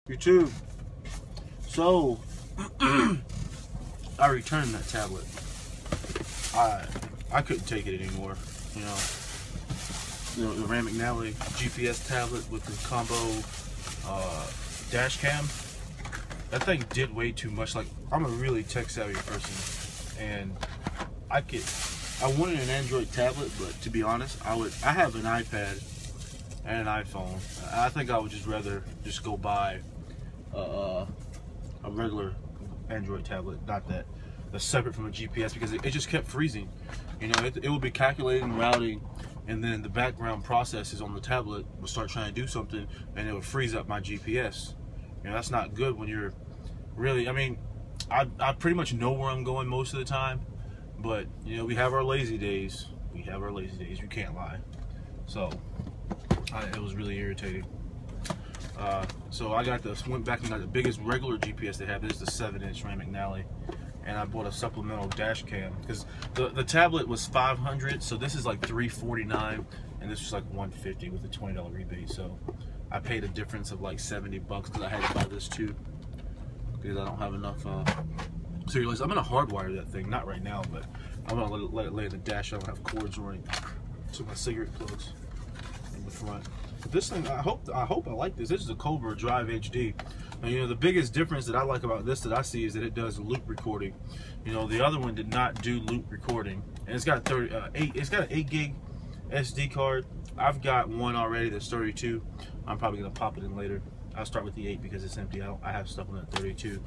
YouTube. So I returned that tablet. I couldn't take it anymore. The McNally GPS tablet with the combo dash cam. That thing did way too much. Like, I'm a really tech savvy person, and I wanted an Android tablet, but to be honest, I have an iPad and an iPhone. I think I would just rather just go buy a regular Android tablet, not that's separate from a GPS, because it just kept freezing. It would be calculating routing, and then the background processes on the tablet would start trying to do something, and it would freeze up my GPS. That's not good when you're really, I pretty much know where I'm going most of the time, but we have our lazy days. We can't lie. So it was really irritating. So I went back and got the biggest regular GPS they have. This is the 7-inch McNally, and I bought a supplemental dash cam because the tablet was $500, so this is like $349, and this was like $150 with a $20 rebate. So I paid a difference of like $70 because I had to buy this too, because I don't have enough. So you realize I'm gonna hardwire that thing, not right now, but I'm gonna let it lay in the dash. I don't have cords running to my cigarette plugs in the front. But this thing, I hope I like this. This is a Cobra Drive HD. Now, the biggest difference that I like about this that I see is that it does loop recording. The other one did not do loop recording, and it's got it's got an 8 gig SD card. I've got one already that's 32. I'm probably gonna pop it in later. I'll start with the 8 because it's empty. I have stuff on that 32.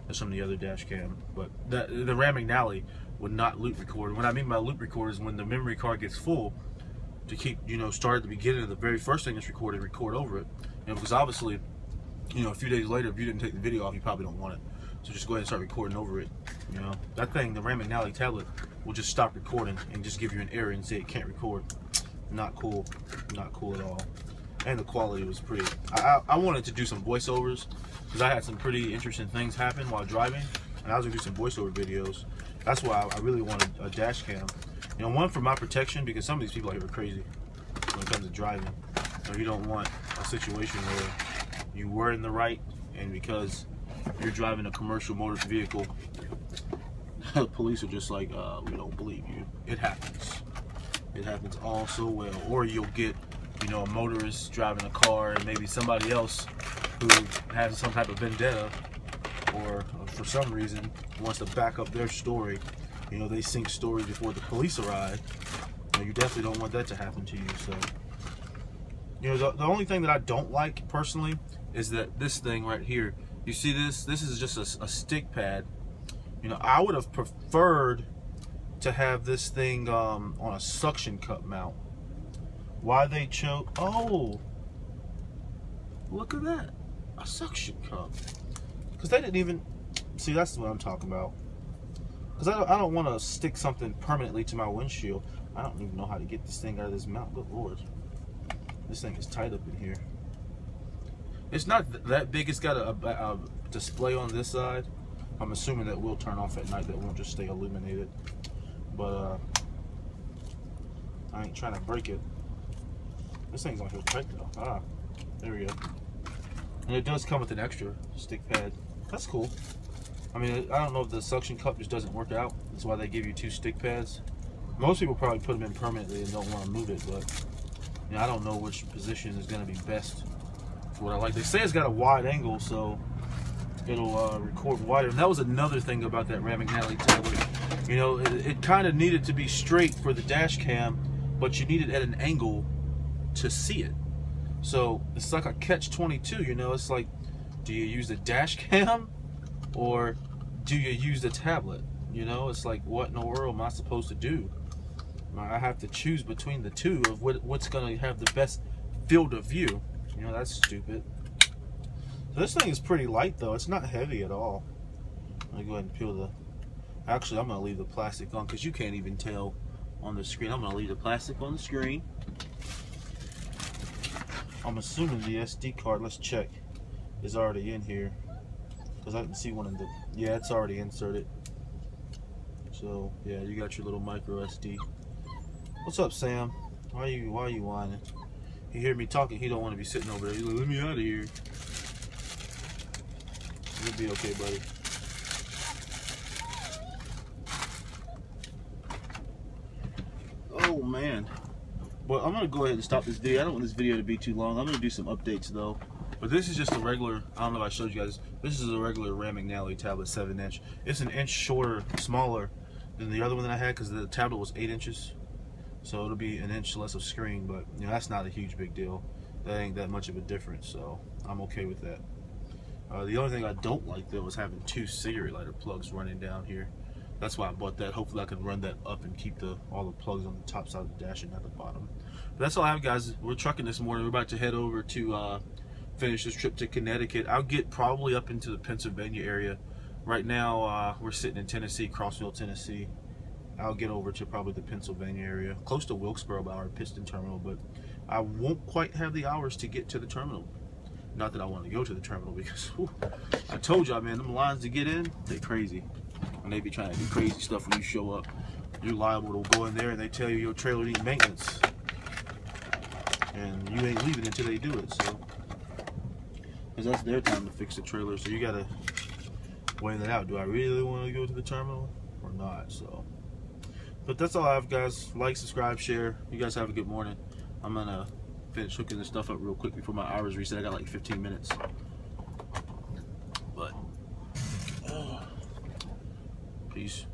That's from the other dash cam. But the McNally would not loop record. What I mean by loop record is when the memory card gets full, to keep, start at the beginning of the very first thing that's recorded, record over it. Because obviously, a few days later, if you didn't take the video off, you probably don't want it. So just go ahead and start recording over it. That thing, the McNally tablet, will just stop recording and just give you an error and say it can't record. Not cool. Not cool at all. And the quality was pretty. I wanted to do some voiceovers because I had some pretty interesting things happen while driving, and I was gonna do some voiceover videos. That's why I really wanted a dash cam. One for my protection, because some of these people out here are crazy when it comes to driving. You don't want a situation where you were in the right, and because you're driving a commercial motor vehicle, the police are just like, we don't believe you. It happens. It happens all so well. Or you'll get, a motorist driving a car, and maybe somebody else who has some type of vendetta, or for some reason wants to back up their story. They sync stories before the police arrive. You definitely don't want that to happen to you. So, the only thing that I don't like personally is that this thing right here. You see this? This is just a stick pad. I would have preferred to have this thing on a suction cup mount. Why they chose? Oh, look at that, a suction cup. Because they didn't even see. That's what I'm talking about. Because I don't want to stick something permanently to my windshield. I don't even know how to get this thing out of this mount. Good Lord. This thing is tight up in here. It's not that big. It's got a display on this side. I'm assuming that will turn off at night. That won't just stay illuminated. But I ain't trying to break it. This thing's on here tight though. Ah, there we go. And it does come with an extra stick pad. That's cool. I don't know if the suction cup just doesn't work out. That's why they give you 2 stick pads. Most people probably put them in permanently and don't want to move it, but I don't know which position is going to be best for what I like. They say it's got a wide angle, so it'll record wider. And that was another thing about that McNally tablet. It kind of needed to be straight for the dash cam, but you need it at an angle to see it. So it's like a catch-22. It's like, do you use the dash cam or do you use the tablet? It's like, what in the world am I supposed to do? I have to choose between the two of what's going to have the best field of view. That's stupid. So this thing is pretty light though. It's not heavy at all. Let me go ahead and peel the. Actually, I'm going to leave the plastic on because you can't even tell on the screen. I'm going to leave the plastic on the screen. I'm assuming the SD card, let's check, is already in here. Because I didn't see one in the. Yeah, it's already inserted. So yeah, you got your little micro SD. What's up, Sam? Why are you whining? He hear me talking, he don't want to be sitting over there. He's like, let me out of here. Should be okay, buddy. Oh man. Well, I'm gonna go ahead and stop this video. I don't want this video to be too long. I'm gonna do some updates though. But this is just a regular, I don't know if I showed you guys, this is a regular McNally tablet, 7-inch. It's an inch shorter, smaller than the other one that I had because the tablet was 8 inches. So it'll be an inch less of screen, but you know, that's not a huge big deal. That ain't that much of a difference, so I'm okay with that. The only thing I don't like though was having 2 cigarette lighter plugs running down here. That's why I bought that. Hopefully I can run that up and keep all the plugs on the top side of the dash and not the bottom. But that's all I have, guys. We're trucking this morning. We're about to head over to finish this trip to Connecticut. I'll get probably up into the Pennsylvania area. Right now we're sitting in Tennessee, Crossville, Tennessee. I'll get over to probably the Pennsylvania area, close to Wilkesboro by our Piston terminal, but I won't quite have the hours to get to the terminal. Not that I want to go to the terminal because whew, I told y'all, man, them lines to get in, they're crazy. And they be trying to do crazy stuff when you show up. You're liable to go in there and they tell you your trailer needs maintenance. And you ain't leaving until they do it, so. Because that's their time to fix the trailer, so you gotta weigh that out. Do I really want to go to the terminal or not? So, but that's all I have, guys. Like, subscribe, share. You guys have a good morning. I'm gonna finish hooking this stuff up real quick before my hours reset. I got like 15 minutes. But peace.